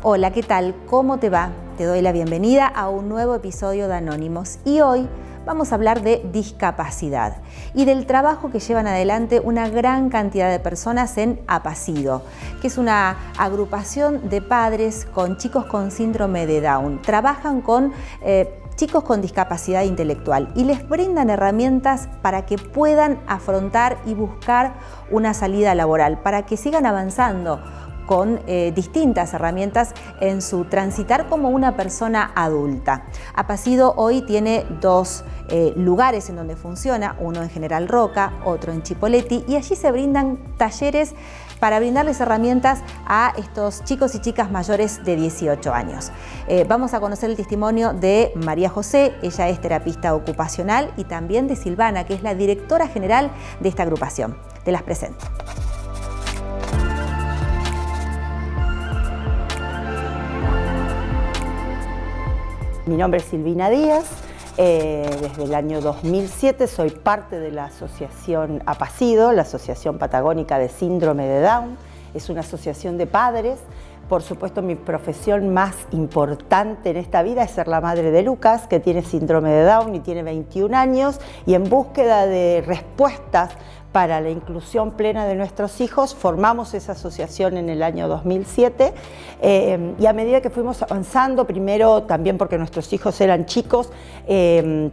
Hola, ¿qué tal? ¿Cómo te va? Te doy la bienvenida a un nuevo episodio de Anónimos y hoy vamos a hablar de discapacidad y del trabajo que llevan adelante una gran cantidad de personas en Apacido, que es una agrupación de padres con chicos con síndrome de Down. Trabajan con chicos con discapacidad intelectual y les brindan herramientas para que puedan afrontar y buscar una salida laboral, para que sigan avanzando con distintas herramientas en su transitar como una persona adulta. Apacido hoy tiene dos lugares en donde funciona, uno en General Roca, otro en Chipoleti, y allí se brindan talleres para brindarles herramientas a estos chicos y chicas mayores de 18 años. Vamos a conocer el testimonio de María José, ella es terapista ocupacional, y también de Silvana, que es la directora general de esta agrupación. Te las presento. Mi nombre es Silvina Díaz, desde el año 2007 soy parte de la asociación Apacido, la Asociación Patagónica de Síndrome de Down. Es una asociación de padres. Por supuesto, mi profesión más importante en esta vida es ser la madre de Lucas, que tiene síndrome de Down y tiene 21 años, y en búsqueda de respuestas para la inclusión plena de nuestros hijos, formamos esa asociación en el año 2007 y a medida que fuimos avanzando, primero también porque nuestros hijos eran chicos,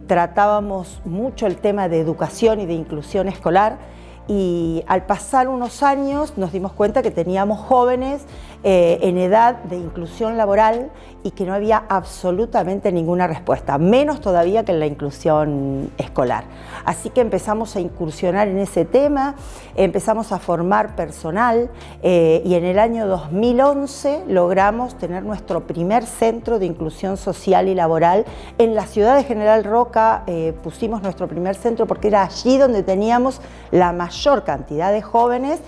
tratábamos mucho el tema de educación y de inclusión escolar, y al pasar unos años nos dimos cuenta que teníamos jóvenes en edad de inclusión laboral y que no había absolutamente ninguna respuesta, menos todavía que en la inclusión escolar. Así que empezamos a incursionar en ese tema, empezamos a formar personal y en el año 2011 logramos tener nuestro primer centro de inclusión social y laboral en la ciudad de General Roca. Pusimos nuestro primer centro porque era allí donde teníamos la mayor cantidad de jóvenes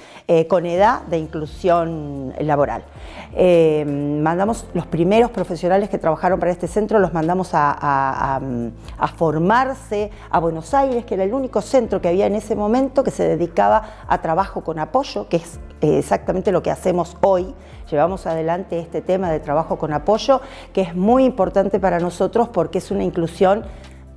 con edad de inclusión laboral. Mandamos los primeros profesionales que trabajaron para este centro, los mandamos a formarse a Buenos Aires, que era el único centro que había en ese momento que se dedicaba a trabajo con apoyo, que es exactamente lo que hacemos hoy. Llevamos adelante este tema de trabajo con apoyo, que es muy importante para nosotros porque es una inclusión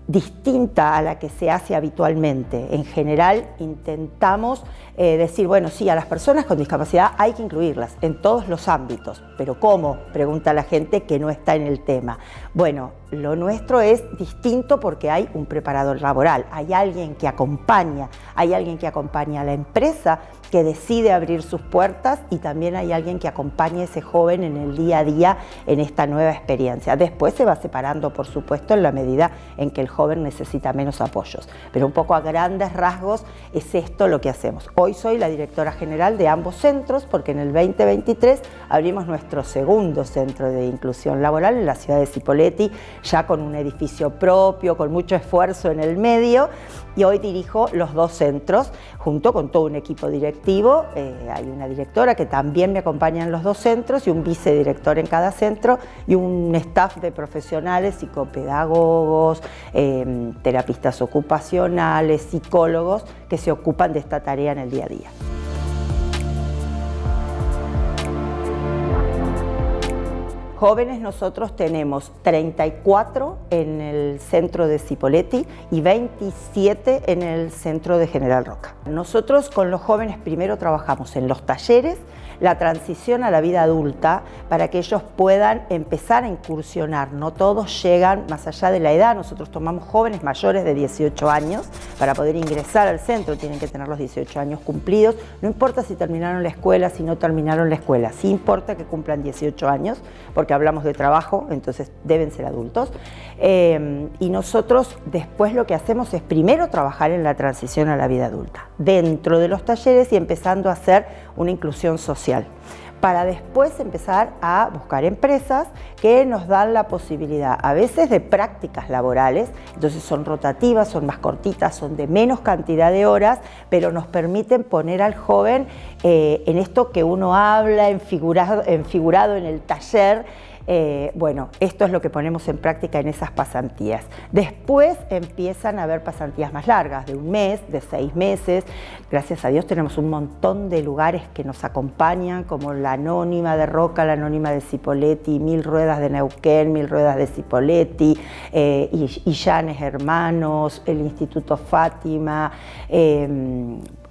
distinta a la que se hace habitualmente. En general intentamos decir, bueno, sí, a las personas con discapacidad hay que incluirlas en todos los ámbitos, pero ¿cómo?, pregunta la gente que no está en el tema. Bueno, lo nuestro es distinto porque hay un preparador laboral, hay alguien que acompaña a la empresa que decide abrir sus puertas, y también hay alguien que acompaña a ese joven en el día a día en esta nueva experiencia. Después se va separando, por supuesto, en la medida en que el joven necesita menos apoyos, pero un poco a grandes rasgos es esto lo que hacemos. Hoy soy la directora general de ambos centros porque en el 2023 abrimos nuestro segundo centro de inclusión laboral en la ciudad de Chipoleti, ya con un edificio propio, con mucho esfuerzo en el medio, y hoy dirijo los dos centros junto con todo un equipo directivo. Hay una directora que también me acompaña en los dos centros y un vicedirector en cada centro y un staff de profesionales, psicopedagogos, terapistas ocupacionales, psicólogos que se ocupan de esta tarea en el día a día. Jóvenes nosotros tenemos 34 en el centro de Chipoleti y 27 en el centro de General Roca. Nosotros con los jóvenes primero trabajamos en los talleres, la transición a la vida adulta, para que ellos puedan empezar a incursionar. No todos llegan más allá de la edad, nosotros tomamos jóvenes mayores de 18 años para poder ingresar al centro, tienen que tener los 18 años cumplidos, no importa si terminaron la escuela, si no terminaron la escuela, sí importa que cumplan 18 años, porque hablamos de trabajo, entonces deben ser adultos. Y nosotros después lo que hacemos es primero trabajar en la transición a la vida adulta, dentro de los talleres y empezando a hacer una inclusión social, para después empezar a buscar empresas que nos dan la posibilidad a veces de prácticas laborales, entonces son rotativas, son más cortitas, son de menos cantidad de horas, pero nos permiten poner al joven en esto que uno habla, enfigurado en el taller, Bueno, esto es lo que ponemos en práctica en esas pasantías. Después empiezan a haber pasantías más largas, de un mes, de 6 meses. Gracias a Dios tenemos un montón de lugares que nos acompañan, como la Anónima de Roca, la Anónima de Cipolletti, 1000 Ruedas de Neuquén, 1000 Ruedas de Cipolletti, Illanes Hermanos, el Instituto Fátima,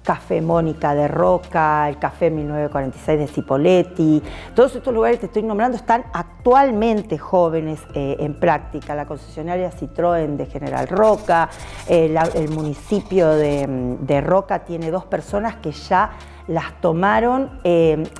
Café Mónica de Roca, el Café 1946 de Cipolletti. Todos estos lugares que te estoy nombrando están actualmente jóvenes en práctica. La concesionaria Citroën de General Roca, el municipio de Roca tiene 2 personas que ya las tomaron,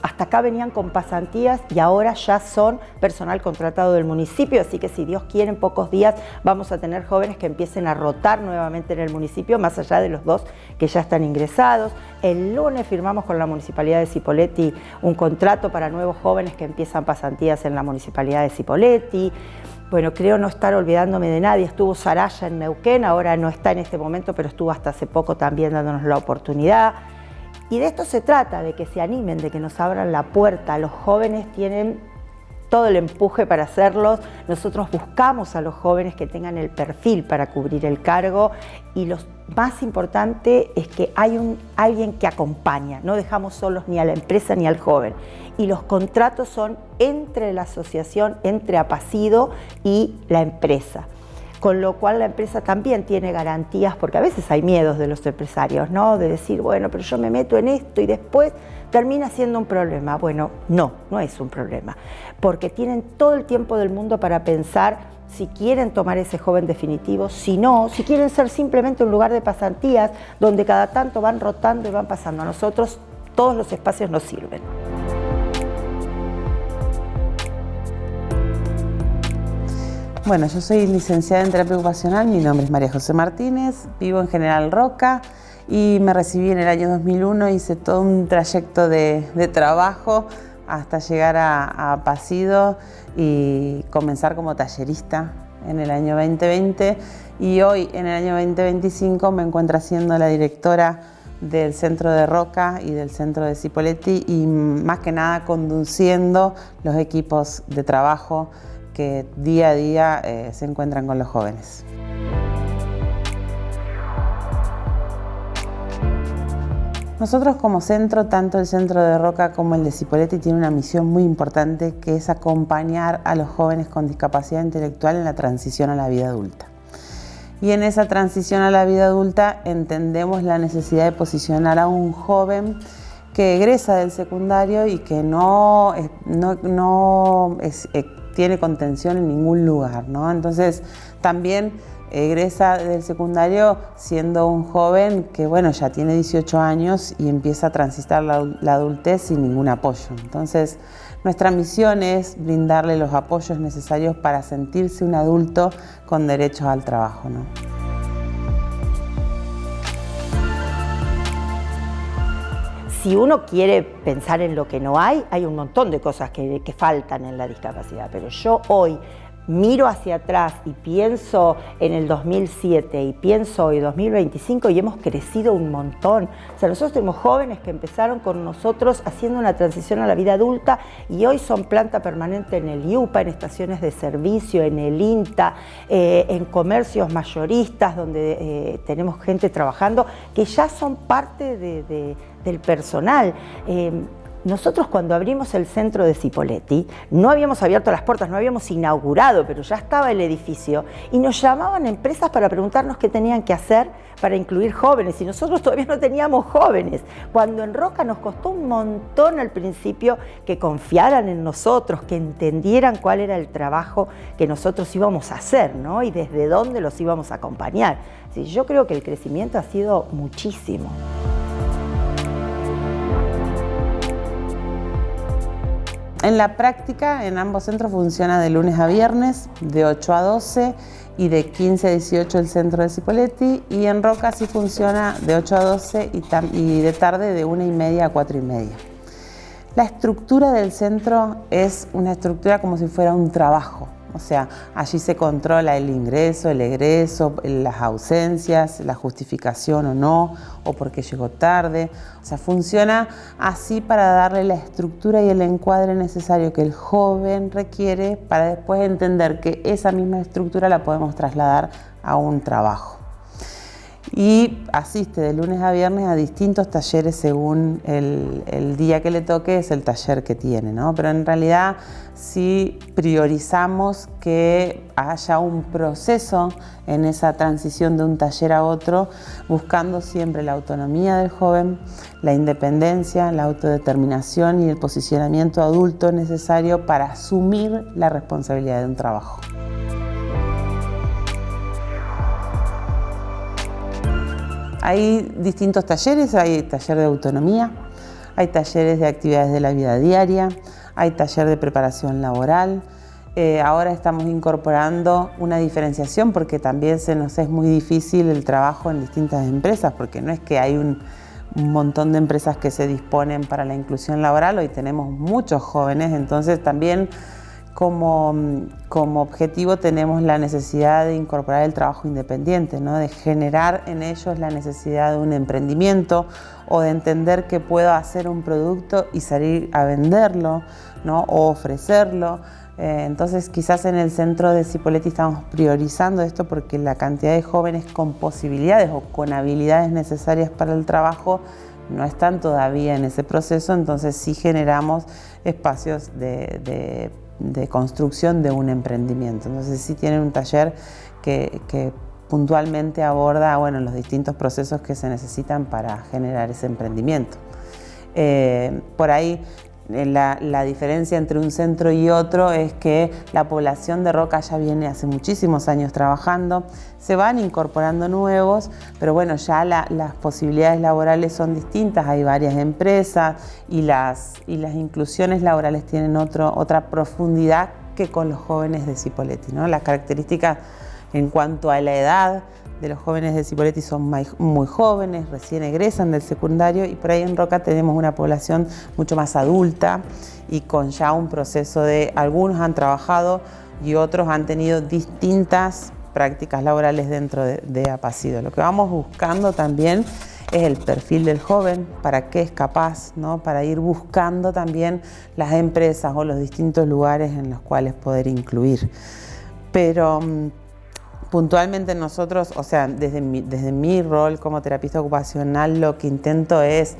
hasta acá venían con pasantías y ahora ya son personal contratado del municipio, así que si Dios quiere en pocos días vamos a tener jóvenes que empiecen a rotar nuevamente en el municipio, más allá de los 2 que ya están ingresados. El lunes firmamos con la Municipalidad de Cipolletti un contrato para nuevos jóvenes que empiezan pasantías en la Municipalidad de Cipolletti. Bueno, creo no estar olvidándome de nadie. Estuvo Saraya en Neuquén, ahora no está en este momento, pero estuvo hasta hace poco también dándonos la oportunidad. Y de esto se trata, de que se animen, de que nos abran la puerta. Los jóvenes tienen todo el empuje para hacerlos. Nosotros buscamos a los jóvenes que tengan el perfil para cubrir el cargo y lo más importante es que hay alguien que acompaña. No dejamos solos ni a la empresa ni al joven. Y los contratos son entre la asociación, entre Apacido y la empresa. Con lo cual la empresa también tiene garantías, porque a veces hay miedos de los empresarios, ¿no? De decir, bueno, pero yo me meto en esto y después termina siendo un problema. Bueno, no es un problema, porque tienen todo el tiempo del mundo para pensar si quieren tomar ese joven definitivo, si no, si quieren ser simplemente un lugar de pasantías donde cada tanto van rotando y van pasando. A nosotros todos los espacios nos sirven. Bueno, yo soy licenciada en terapia ocupacional, mi nombre es María José Martínez, vivo en General Roca y me recibí en el año 2001, hice todo un trayecto de trabajo hasta llegar a Apacido y comenzar como tallerista en el año 2020 y hoy en el año 2025 me encuentro siendo la directora del centro de Roca y del centro de Cipolletti y más que nada conduciendo los equipos de trabajo que día a día se encuentran con los jóvenes. Nosotros como centro, tanto el centro de Roca como el de Cipolletti, tiene una misión muy importante que es acompañar a los jóvenes con discapacidad intelectual en la transición a la vida adulta. Y en esa transición a la vida adulta entendemos la necesidad de posicionar a un joven que egresa del secundario y que no tiene contención en ningún lugar, ¿no? Entonces también egresa del secundario siendo un joven que, bueno, ya tiene 18 años y empieza a transitar la adultez sin ningún apoyo. Entonces nuestra misión es brindarle los apoyos necesarios para sentirse un adulto con derechos al trabajo, ¿no? Si uno quiere pensar en lo que no hay un montón de cosas que faltan en la discapacidad, pero yo hoy miro hacia atrás y pienso en el 2007 y pienso hoy 2025 y hemos crecido un montón. O sea, nosotros tenemos jóvenes que empezaron con nosotros haciendo una transición a la vida adulta y hoy son planta permanente en el IUPA, en estaciones de servicio, en el INTA, en comercios mayoristas donde tenemos gente trabajando que ya son parte del personal. Nosotros cuando abrimos el centro de Cipolletti, no habíamos abierto las puertas, no habíamos inaugurado, pero ya estaba el edificio y nos llamaban empresas para preguntarnos qué tenían que hacer para incluir jóvenes y nosotros todavía no teníamos jóvenes. Cuando en Roca nos costó un montón al principio que confiaran en nosotros, que entendieran cuál era el trabajo que nosotros íbamos a hacer, ¿no? Y desde dónde los íbamos a acompañar. Sí, yo creo que el crecimiento ha sido muchísimo. En la práctica, en ambos centros funciona de lunes a viernes, de 8 a 12 y de 15 a 18 el centro de Cipolletti, y en Roca sí funciona de 8 a 12 y de tarde de 1:30 a 4:30. La estructura del centro es una estructura como si fuera un trabajo. O sea, allí se controla el ingreso, el egreso, las ausencias, la justificación o no, o porque llegó tarde. O sea, funciona así para darle la estructura y el encuadre necesario que el joven requiere para después entender que esa misma estructura la podemos trasladar a un trabajo. Y asiste de lunes a viernes a distintos talleres según el día que le toque, es el taller que tiene, ¿no? Pero en realidad sí priorizamos que haya un proceso en esa transición de un taller a otro, buscando siempre la autonomía del joven, la independencia, la autodeterminación y el posicionamiento adulto necesario para asumir la responsabilidad de un trabajo. Hay distintos talleres, hay taller de autonomía, hay talleres de actividades de la vida diaria, hay taller de preparación laboral. Ahora estamos incorporando una diferenciación porque también se nos es muy difícil el trabajo en distintas empresas, porque no es que hay un montón de empresas que se disponen para la inclusión laboral, hoy tenemos muchos jóvenes, entonces también como objetivo tenemos la necesidad de incorporar el trabajo independiente, ¿no? De generar en ellos la necesidad de un emprendimiento o de entender que puedo hacer un producto y salir a venderlo, ¿no? O ofrecerlo. Entonces quizás en el centro de Cipolletti estamos priorizando esto porque la cantidad de jóvenes con posibilidades o con habilidades necesarias para el trabajo no están todavía en ese proceso, entonces sí generamos espacios de construcción de un emprendimiento. Entonces sí tienen un taller que puntualmente aborda, bueno, los distintos procesos que se necesitan para generar ese emprendimiento. Por ahí la diferencia entre un centro y otro es que la población de Roca ya viene hace muchísimos años trabajando, se van incorporando nuevos, pero bueno, ya las posibilidades laborales son distintas, hay varias empresas y las inclusiones laborales tienen otra profundidad que con los jóvenes de Cipolletti, ¿no? Las características en cuanto a la edad de los jóvenes de Cipolletti son muy jóvenes, recién egresan del secundario, y por ahí en Roca tenemos una población mucho más adulta y con ya un proceso de algunos han trabajado y otros han tenido distintas prácticas laborales dentro de Apacido. Lo que vamos buscando también es el perfil del joven, para qué es capaz, ¿no? Para ir buscando también las empresas o los distintos lugares en los cuales poder incluir. Pero puntualmente nosotros, o sea, desde mi rol como terapista ocupacional, lo que intento es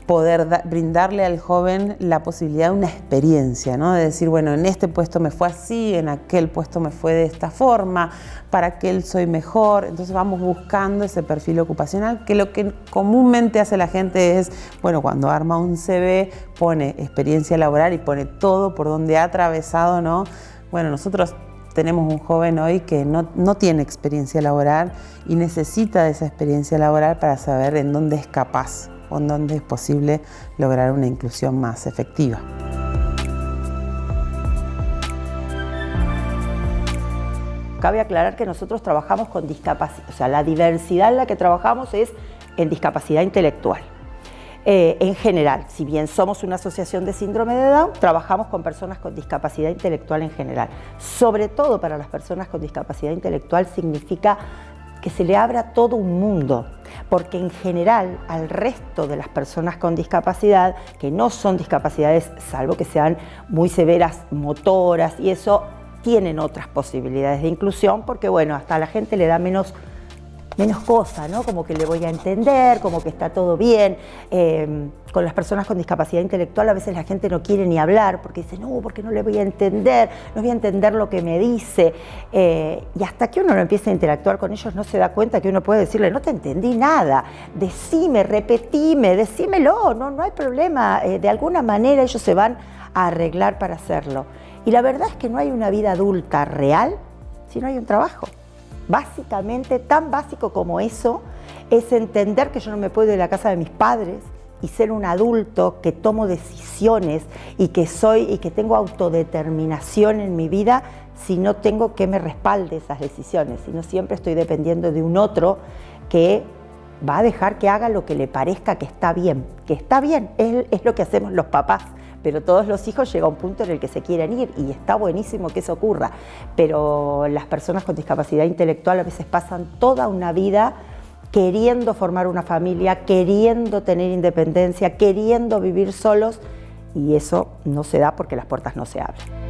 poder brindarle al joven la posibilidad de una experiencia, ¿no? De decir, bueno, en este puesto me fue así, en aquel puesto me fue de esta forma, para aquel soy mejor. Entonces vamos buscando ese perfil ocupacional, que lo que comúnmente hace la gente es, bueno, cuando arma un CV, pone experiencia laboral y pone todo por donde ha atravesado, ¿no? Bueno, nosotros tenemos un joven hoy que no tiene experiencia laboral y necesita de esa experiencia laboral para saber en dónde es capaz o en dónde es posible lograr una inclusión más efectiva. Cabe aclarar que nosotros trabajamos con discapacidad, o sea, la diversidad en la que trabajamos es en discapacidad intelectual. En general, si bien somos una asociación de síndrome de Down, trabajamos con personas con discapacidad intelectual en general. Sobre todo para las personas con discapacidad intelectual significa que se le abra todo un mundo, porque en general al resto de las personas con discapacidad, que no son discapacidades, salvo que sean muy severas motoras y eso, tienen otras posibilidades de inclusión, porque bueno, hasta a la gente le da menos cosa, ¿no? Como que le voy a entender, como que está todo bien. Con las personas con discapacidad intelectual a veces la gente no quiere ni hablar porque dice, no, porque no le voy a entender, no voy a entender lo que me dice. Y hasta que uno no empieza a interactuar con ellos no se da cuenta que uno puede decirle, no te entendí nada, decime, repetime, decímelo, no hay problema. De alguna manera ellos se van a arreglar para hacerlo. Y la verdad es que no hay una vida adulta real si no hay un trabajo. Básicamente, tan básico como eso, es entender que yo no me puedo ir de la casa de mis padres y ser un adulto que tomo decisiones y que tengo autodeterminación en mi vida si no tengo que me respalde esas decisiones, si no siempre estoy dependiendo de un otro que va a dejar que haga lo que le parezca que está bien, es lo que hacemos los papás pero todos los hijos llega a un punto en el que se quieren ir y está buenísimo que eso ocurra, pero las personas con discapacidad intelectual a veces pasan toda una vida queriendo formar una familia, queriendo tener independencia, queriendo vivir solos, y eso no se da porque las puertas no se abren.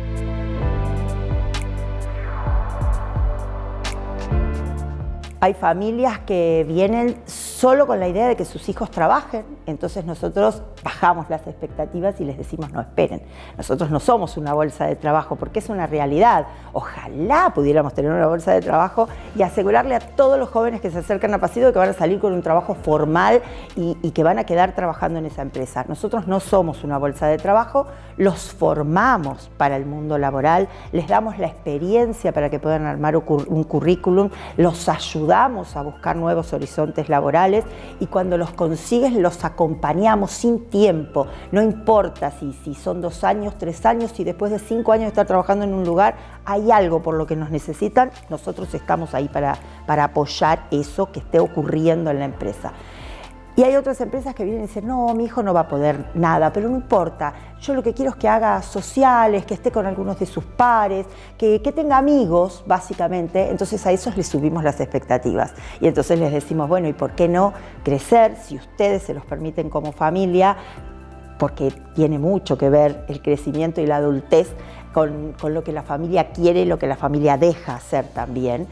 Hay familias que vienen solo con la idea de que sus hijos trabajen, entonces nosotros bajamos las expectativas y les decimos no esperen. Nosotros no somos una bolsa de trabajo porque es una realidad. Ojalá pudiéramos tener una bolsa de trabajo y asegurarle a todos los jóvenes que se acercan a Pasido que van a salir con un trabajo formal y que van a quedar trabajando en esa empresa. Nosotros no somos una bolsa de trabajo, los formamos para el mundo laboral, les damos la experiencia para que puedan armar un currículum, los ayudamos a buscar nuevos horizontes laborales y cuando los consigues los acompañamos sin tiempo. No importa si son 2 años, 3 años, si después de 5 años de estar trabajando en un lugar hay algo por lo que nos necesitan, nosotros estamos ahí para apoyar eso que esté ocurriendo en la empresa. Y hay otras empresas que vienen y dicen, no, mi hijo no va a poder nada, pero no importa, yo lo que quiero es que haga sociales, que esté con algunos de sus pares, que tenga amigos, básicamente. Entonces a esos les subimos las expectativas. Y entonces les decimos, bueno, ¿y por qué no crecer si ustedes se los permiten como familia? Porque tiene mucho que ver el crecimiento y la adultez con lo que la familia quiere y lo que la familia deja hacer también.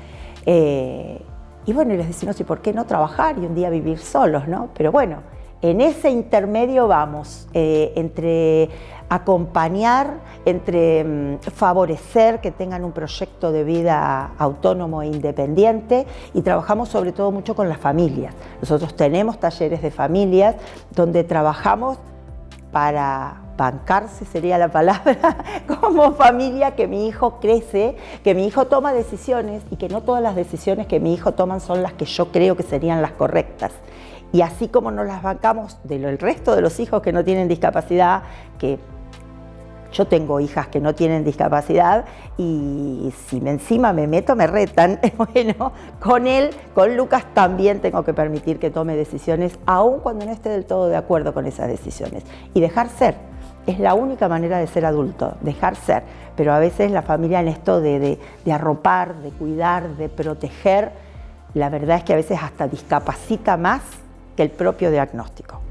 Y bueno, y les decimos, ¿y por qué no trabajar y un día vivir solos, no? Pero bueno, en ese intermedio vamos, entre acompañar, entre favorecer que tengan un proyecto de vida autónomo e independiente y trabajamos sobre todo mucho con las familias. Nosotros tenemos talleres de familias donde trabajamos para bancarse, sería la palabra, como familia, que mi hijo crece, que mi hijo toma decisiones y que no todas las decisiones que mi hijo toma son las que yo creo que serían las correctas. Y así como nos las bancamos del resto de los hijos que no tienen discapacidad, que yo tengo hijas que no tienen discapacidad y si encima me meto me retan, bueno, con él, con Lucas también tengo que permitir que tome decisiones, aun cuando no esté del todo de acuerdo con esas decisiones. Y dejar ser, es la única manera de ser adulto, dejar ser. Pero a veces la familia en esto de arropar, de cuidar, de proteger, la verdad es que a veces hasta discapacita más que el propio diagnóstico.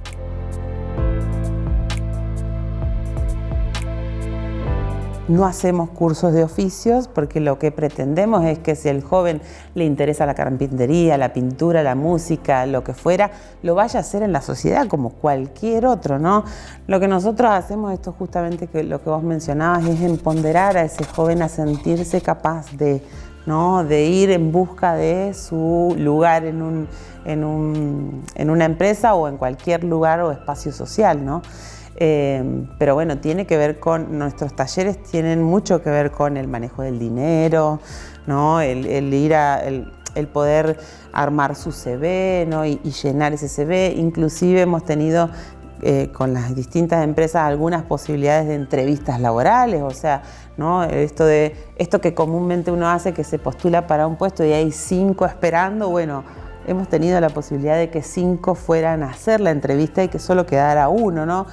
No hacemos cursos de oficios porque lo que pretendemos es que si al joven le interesa la carpintería, la pintura, la música, lo que fuera, lo vaya a hacer en la sociedad como cualquier otro, ¿no? Lo que nosotros hacemos, esto justamente que lo que vos mencionabas, es empoderar a ese joven a sentirse capaz de, ¿no?, de ir en busca de su lugar en una empresa o en cualquier lugar o espacio social, ¿no? Pero bueno, tiene que ver con, nuestros talleres tienen mucho que ver con el manejo del dinero, ¿no? El poder armar su CV, ¿no? y llenar ese CV. Inclusive hemos tenido con las distintas empresas algunas posibilidades de entrevistas laborales, o sea, ¿no? Esto que comúnmente uno hace, que se postula para un puesto y hay 5 esperando, bueno, hemos tenido la posibilidad de que 5 fueran a hacer la entrevista y que solo quedara 1, ¿no?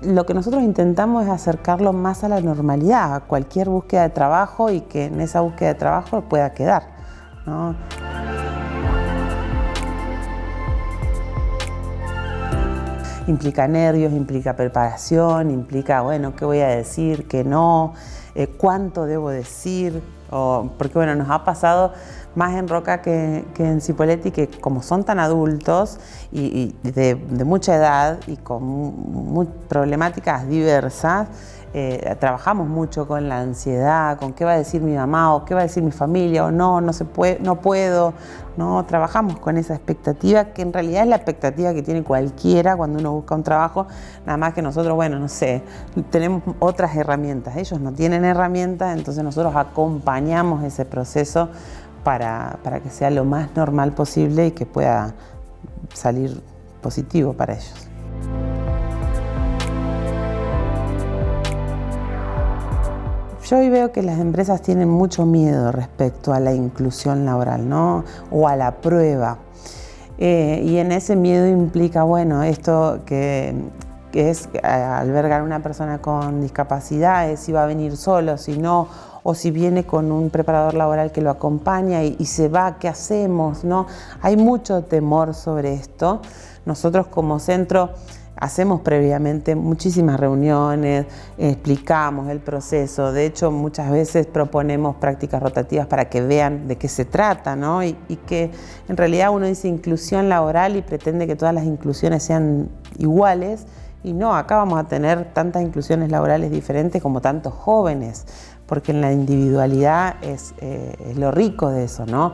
Lo que nosotros intentamos es acercarlo más a la normalidad, a cualquier búsqueda de trabajo y que en esa búsqueda de trabajo pueda quedar, ¿no? Implica nervios, implica preparación, implica, bueno, ¿qué voy a decir? ¿Qué no? ¿Cuánto debo decir? Porque bueno, nos ha pasado más en Roca que en Cipolletti, que como son tan adultos y de mucha edad y con problemáticas diversas, trabajamos mucho con la ansiedad, con qué va a decir mi mamá o qué va a decir mi familia o no se puede, no puedo, no trabajamos con esa expectativa que en realidad es la expectativa que tiene cualquiera cuando uno busca un trabajo, nada más que nosotros, bueno, no sé, tenemos otras herramientas, ellos no tienen herramientas, entonces nosotros acompañamos ese proceso para que sea lo más normal posible y que pueda salir positivo para ellos. Yo hoy veo que las empresas tienen mucho miedo respecto a la inclusión laboral, ¿no? O a la prueba. Y en ese miedo implica, bueno, esto que que es albergar a una persona con discapacidad, es si va a venir solo, si no, o si viene con un preparador laboral que lo acompaña y se va, ¿qué hacemos? ¿No? Hay mucho temor sobre esto. Nosotros como centro hacemos previamente muchísimas reuniones, explicamos el proceso. De hecho, muchas veces proponemos prácticas rotativas para que vean de qué se trata, ¿no? Y que en realidad uno dice inclusión laboral y pretende que todas las inclusiones sean iguales. Y no, acá vamos a tener tantas inclusiones laborales diferentes como tantos jóvenes, porque en la individualidad es lo rico de eso, ¿no?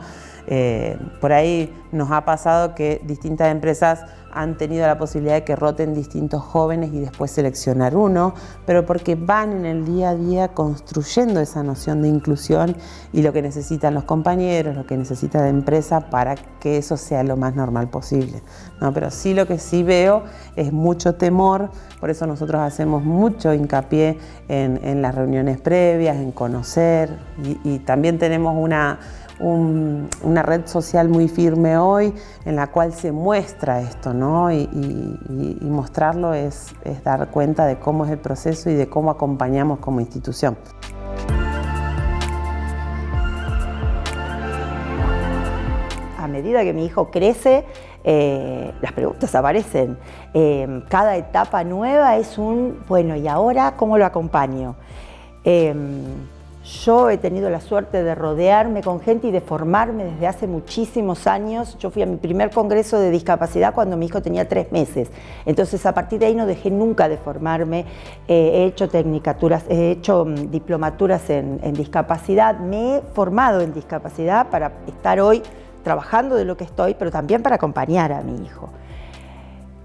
Por ahí nos ha pasado que distintas empresas han tenido la posibilidad de que roten distintos jóvenes y después seleccionar uno, pero porque van en el día a día construyendo esa noción de inclusión y lo que necesitan los compañeros, lo que necesita la empresa para que eso sea lo más normal posible, ¿no? Pero sí, lo que sí veo es mucho temor, por eso nosotros hacemos mucho hincapié en las reuniones previas, en conocer, y también tenemos una red social muy firme hoy en la cual se muestra esto, ¿no? Y mostrarlo es dar cuenta de cómo es el proceso y de cómo acompañamos como institución. A medida que mi hijo crece, las preguntas aparecen. Cada etapa nueva es bueno, ¿y ahora cómo lo acompaño? Yo he tenido la suerte de rodearme con gente y de formarme desde hace muchísimos años. Yo fui a mi primer congreso de discapacidad cuando mi hijo tenía 3 meses. Entonces, a partir de ahí no dejé nunca de formarme. He hecho tecnicaturas, he hecho diplomaturas en discapacidad. Me he formado en discapacidad para estar hoy trabajando de lo que estoy, pero también para acompañar a mi hijo.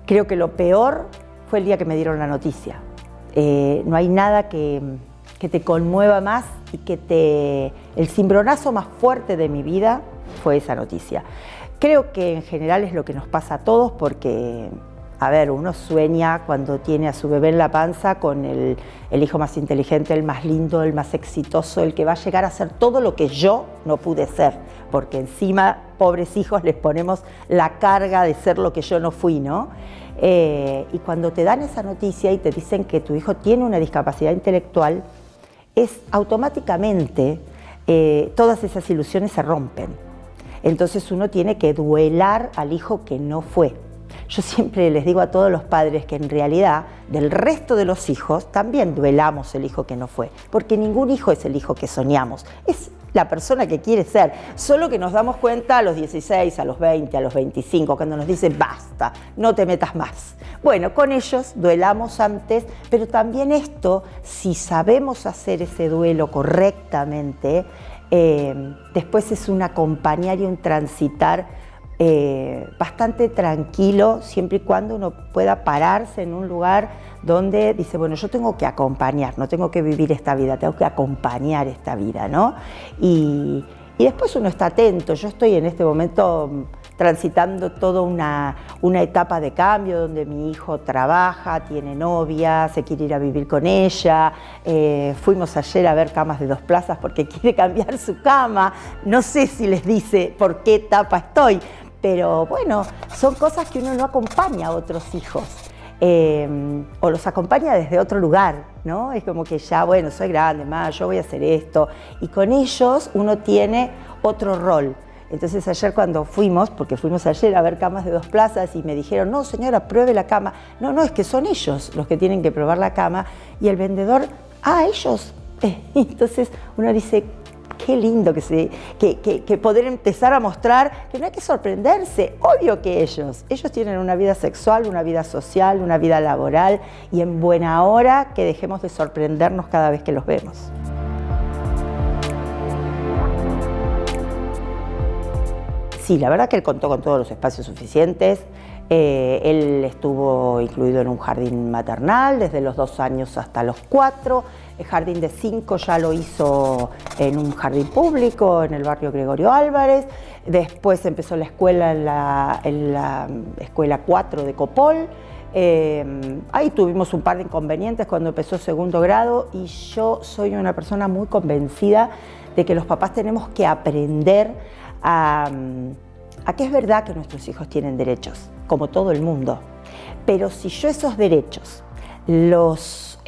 Creo que lo peor fue el día que me dieron la noticia. No hay nada que te conmueva más y el cimbronazo más fuerte de mi vida fue esa noticia. Creo que en general es lo que nos pasa a todos porque, a ver, uno sueña cuando tiene a su bebé en la panza con el hijo más inteligente, el más lindo, el más exitoso, el que va a llegar a ser todo lo que yo no pude ser, porque encima, pobres hijos, les ponemos la carga de ser lo que yo no fui, ¿no? Y cuando te dan esa noticia y te dicen que tu hijo tiene una discapacidad intelectual, automáticamente todas esas ilusiones se rompen. Entonces uno tiene que duelar al hijo que no fue. Yo siempre les digo a todos los padres que en realidad del resto de los hijos también duelamos el hijo que no fue, porque ningún hijo es el hijo que soñamos, es la persona que quiere ser, solo que nos damos cuenta a los 16, a los 20, a los 25, cuando nos dicen basta, no te metas más. Bueno, con ellos duelamos antes, pero también esto, si sabemos hacer ese duelo correctamente, después es un acompañar y un transitar bastante tranquilo, siempre y cuando uno pueda pararse en un lugar donde dice, bueno, yo tengo que acompañar, no tengo que vivir esta vida, tengo que acompañar esta vida, ¿no? Y después uno está atento. Yo estoy en este momento transitando toda una etapa de cambio donde mi hijo trabaja, tiene novia, se quiere ir a vivir con ella. Fuimos ayer a ver camas de 2 plazas porque quiere cambiar su cama. No sé si les dice por qué etapa estoy, pero bueno, son cosas que uno no acompaña a otros hijos. O los acompaña desde otro lugar, ¿no? Es como que ya, bueno, soy grande, yo voy a hacer esto. Y con ellos uno tiene otro rol. Entonces ayer cuando porque fuimos ayer a ver camas de 2 plazas y me dijeron, no señora, pruebe la cama. No, es que son ellos los que tienen que probar la cama. Y el vendedor, ellos. Entonces uno dice, qué lindo que poder empezar a mostrar que no hay que sorprenderse. Obvio que ellos tienen una vida sexual, una vida social, una vida laboral, y en buena hora que dejemos de sorprendernos cada vez que los vemos. Sí, la verdad que él contó con todos los espacios suficientes. Él estuvo incluido en un jardín maternal desde los 2 años hasta los 4. El jardín de 5 ya lo hizo en un jardín público en el barrio Gregorio Álvarez. Después empezó la escuela en la escuela 4 de Copol. Ahí tuvimos un par de inconvenientes cuando empezó 2º grado, y yo soy una persona muy convencida de que los papás tenemos que aprender a que es verdad que nuestros hijos tienen derechos, como todo el mundo, pero si yo esos derechos los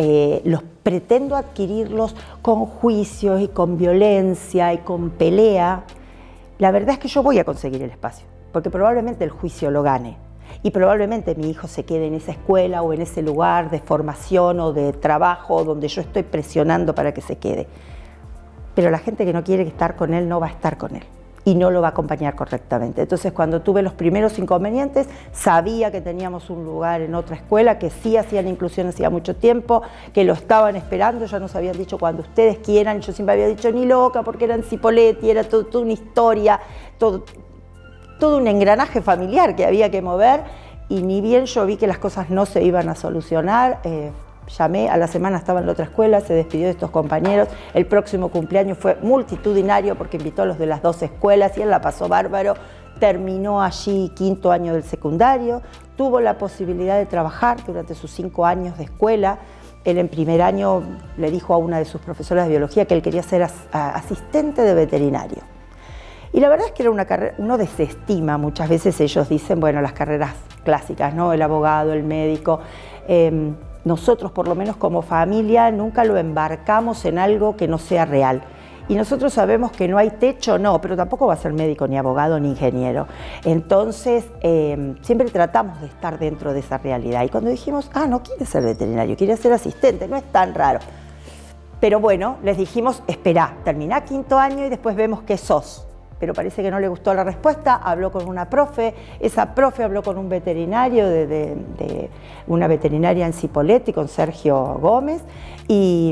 pretendo adquirirlos con juicios y con violencia y con pelea, la verdad es que yo voy a conseguir el espacio, porque probablemente el juicio lo gane y probablemente mi hijo se quede en esa escuela o en ese lugar de formación o de trabajo donde yo estoy presionando para que se quede. Pero la gente que no quiere estar con él no va a estar con él y no lo va a acompañar correctamente. Entonces, cuando tuve los primeros inconvenientes, sabía que teníamos un lugar en otra escuela, que sí hacían inclusión hacía mucho tiempo, que lo estaban esperando, ya nos habían dicho cuando ustedes quieran. Yo siempre había dicho ni loca, porque era en Cipolletti, era toda una historia, todo un engranaje familiar que había que mover, y ni bien yo vi que las cosas no se iban a solucionar, llamé, a la semana estaba en la otra escuela, se despidió de estos compañeros. El próximo cumpleaños fue multitudinario porque invitó a los de las 2 escuelas y él la pasó bárbaro. Terminó allí 5º año del secundario, tuvo la posibilidad de trabajar durante sus 5 años de escuela. Él en primer año le dijo a una de sus profesoras de biología que él quería ser asistente de veterinario. Y la verdad es que era una carrera, uno desestima, muchas veces ellos dicen, bueno, las carreras clásicas, ¿no? El abogado, el médico. Nosotros, por lo menos como familia, nunca lo embarcamos en algo que no sea real. Y nosotros sabemos que no hay techo, no, pero tampoco va a ser médico, ni abogado, ni ingeniero. Entonces, siempre tratamos de estar dentro de esa realidad. Y cuando dijimos, no quiere ser veterinario, quiere ser asistente, no es tan raro. Pero bueno, les dijimos, esperá, terminá 5º año y después vemos qué sos. Pero parece que no le gustó la respuesta, habló con una profe, esa profe habló con un veterinario de una veterinaria en Cipolletti, con Sergio Gómez, y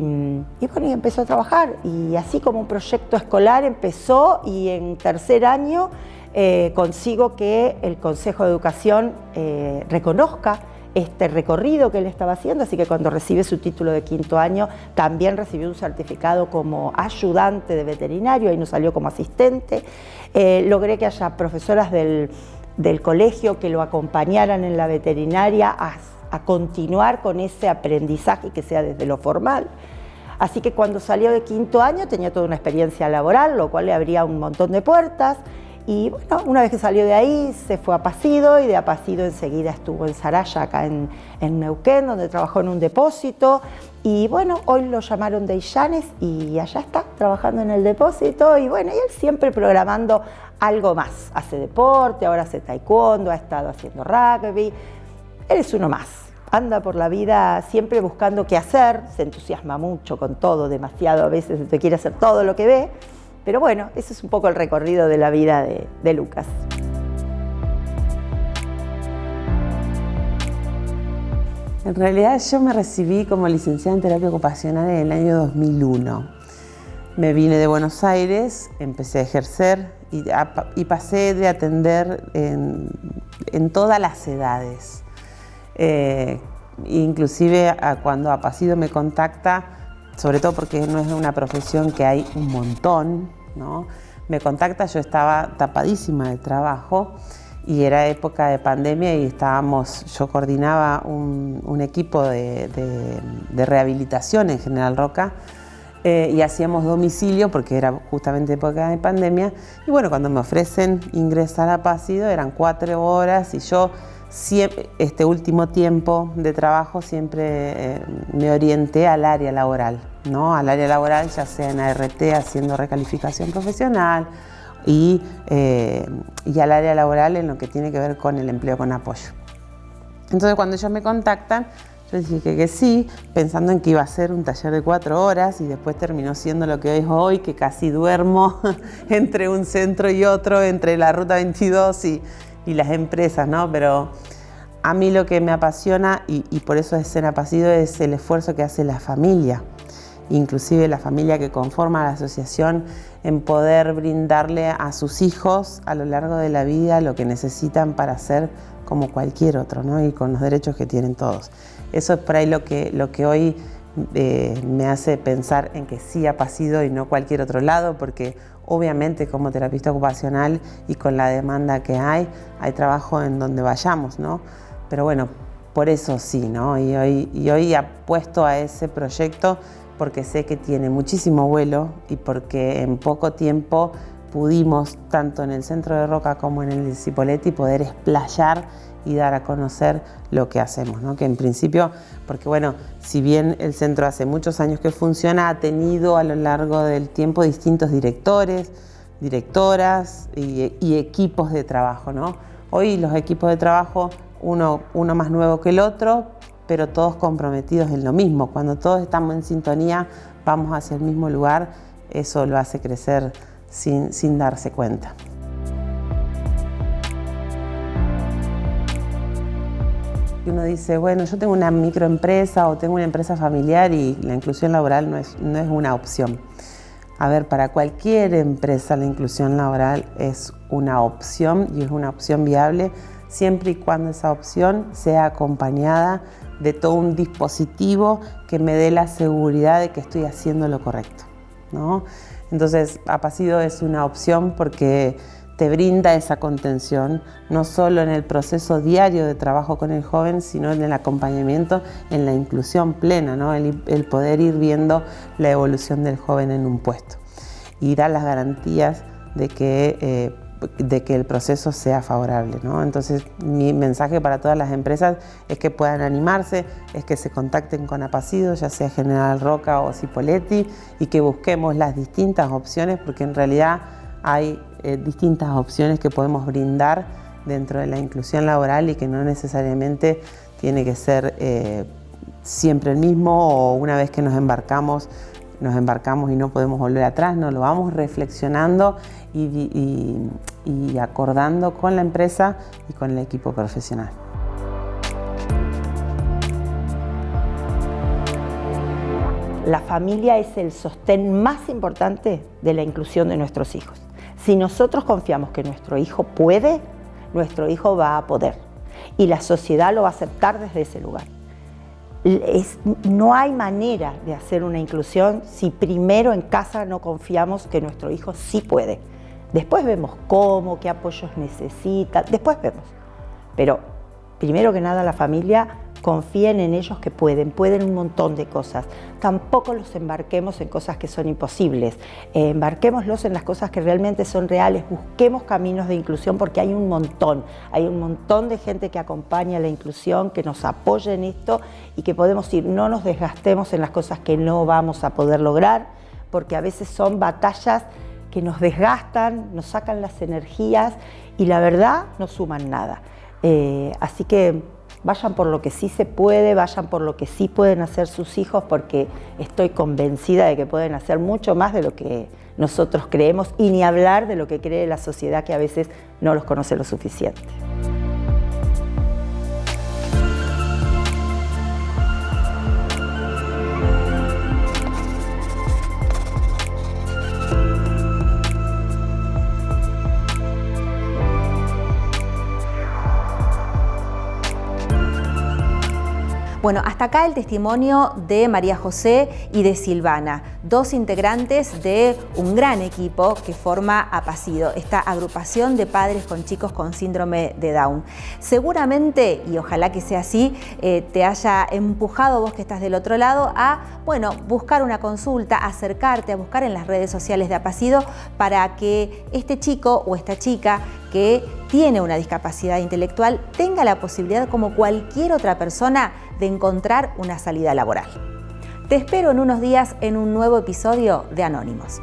bueno, y empezó a trabajar. Y así como un proyecto escolar empezó, y en 3er año consigo que el Consejo de Educación reconozca este recorrido que él estaba haciendo, así que cuando recibe su título de 5º año también recibió un certificado como ayudante de veterinario, ahí no salió como asistente. Logré que haya profesoras del colegio que lo acompañaran en la veterinaria a continuar con ese aprendizaje que sea desde lo formal. Así que cuando salió de 5º año tenía toda una experiencia laboral, lo cual le abría un montón de puertas. Y bueno, una vez que salió de ahí, se fue a Apacido, y de Apacido enseguida estuvo en Saraya, acá en Neuquén, donde trabajó en un depósito. Y bueno, hoy lo llamaron de Illanes y allá está, trabajando en el depósito. Y bueno, y él siempre programando algo más. Hace deporte, ahora hace taekwondo, ha estado haciendo rugby. Él es uno más. Anda por la vida siempre buscando qué hacer, se entusiasma mucho con todo, demasiado a veces, te quiere hacer todo lo que ve. Pero bueno, ese es un poco el recorrido de la vida de Lucas. En realidad yo me recibí como licenciada en terapia ocupacional en el año 2001. Me vine de Buenos Aires, empecé a ejercer y pasé de atender en todas las edades. Inclusive cuando Apacido me contacta, sobre todo porque no es una profesión que hay un montón, ¿no? Me contacta, yo estaba tapadísima de trabajo y era época de pandemia y yo coordinaba un equipo de rehabilitación en General Roca y hacíamos domicilio porque era justamente época de pandemia. Y bueno, cuando me ofrecen ingresar a Apacido eran 4 horas y yo siempre, este último tiempo de trabajo siempre me orienté al área laboral, ¿no? Al área laboral, ya sea en ART haciendo recalificación profesional y al área laboral en lo que tiene que ver con el empleo con apoyo. Entonces cuando ellos me contactan, yo dije que sí, pensando en que iba a ser un taller de 4 horas y después terminó siendo lo que es hoy, que casi duermo entre un centro y otro, entre la Ruta 22 y las empresas, ¿no? Pero a mí lo que me apasiona, y por eso es en Apacido, es el esfuerzo que hace la familia, inclusive la familia que conforma la asociación, en poder brindarle a sus hijos a lo largo de la vida lo que necesitan para ser como cualquier otro, ¿no? Y con los derechos que tienen todos. Eso es por ahí lo que hoy me hace pensar en que sí Apacido y no cualquier otro lado, porque obviamente como terapista ocupacional y con la demanda que hay trabajo en donde vayamos, ¿no? Pero bueno, por eso sí, ¿no? Y hoy apuesto a ese proyecto porque sé que tiene muchísimo vuelo y porque en poco tiempo pudimos, tanto en el centro de Roca como en el de Cipolletti, poder explayar y dar a conocer lo que hacemos, ¿no? Que en principio, porque bueno, si bien el centro hace muchos años que funciona, ha tenido a lo largo del tiempo distintos directores, directoras y equipos de trabajo, ¿no? Hoy los equipos de trabajo, uno más nuevo que el otro, pero todos comprometidos en lo mismo. Cuando todos estamos en sintonía, vamos hacia el mismo lugar, eso lo hace crecer sin darse cuenta. Uno dice, bueno, yo tengo una microempresa o tengo una empresa familiar y la inclusión laboral no es una opción. A ver, para cualquier empresa la inclusión laboral es una opción y es una opción viable siempre y cuando esa opción sea acompañada de todo un dispositivo que me dé la seguridad de que estoy haciendo lo correcto, ¿no? Entonces, Apacido es una opción porque te brinda esa contención, no solo en el proceso diario de trabajo con el joven, sino en el acompañamiento, en la inclusión plena, ¿no? El poder ir viendo la evolución del joven en un puesto y dar las garantías de que el proceso sea favorable, ¿no? Entonces, mi mensaje para todas las empresas es que puedan animarse, es que se contacten con Apacido, ya sea General Roca o Cipolletti, y que busquemos las distintas opciones, porque en realidad hay distintas opciones que podemos brindar dentro de la inclusión laboral y que no necesariamente tiene que ser siempre el mismo, o una vez que nos embarcamos y no podemos volver atrás, no, lo vamos reflexionando y acordando con la empresa y con el equipo profesional. La familia es el sostén más importante de la inclusión de nuestros hijos. Si nosotros confiamos que nuestro hijo puede, nuestro hijo va a poder. Y la sociedad lo va a aceptar desde ese lugar. No hay manera de hacer una inclusión si primero en casa no confiamos que nuestro hijo sí puede. Después vemos cómo, qué apoyos necesita, después vemos. Pero primero que nada la familia confíen en ellos que pueden un montón de cosas. Tampoco los embarquemos en cosas que son imposibles. Embarquémoslos en las cosas que realmente son reales. Busquemos caminos de inclusión porque hay un montón de gente que acompaña la inclusión, que nos apoya en esto y que podemos ir. No nos desgastemos en las cosas que no vamos a poder lograr, porque a veces son batallas que nos desgastan, nos sacan las energías y la verdad no suman nada. Así que vayan por lo que sí se puede, vayan por lo que sí pueden hacer sus hijos, porque estoy convencida de que pueden hacer mucho más de lo que nosotros creemos, y ni hablar de lo que cree la sociedad, que a veces no los conoce lo suficiente. Bueno, hasta acá el testimonio de María José y de Silvana, dos integrantes de un gran equipo que forma Apacido, esta agrupación de padres con chicos con síndrome de Down. Seguramente, y ojalá que sea así, te haya empujado vos que estás del otro lado a, bueno, buscar una consulta, acercarte, a buscar en las redes sociales de Apacido para que este chico o esta chica que tiene una discapacidad intelectual tenga la posibilidad, como cualquier otra persona, de encontrar una salida laboral. Te espero en unos días en un nuevo episodio de Anónimos.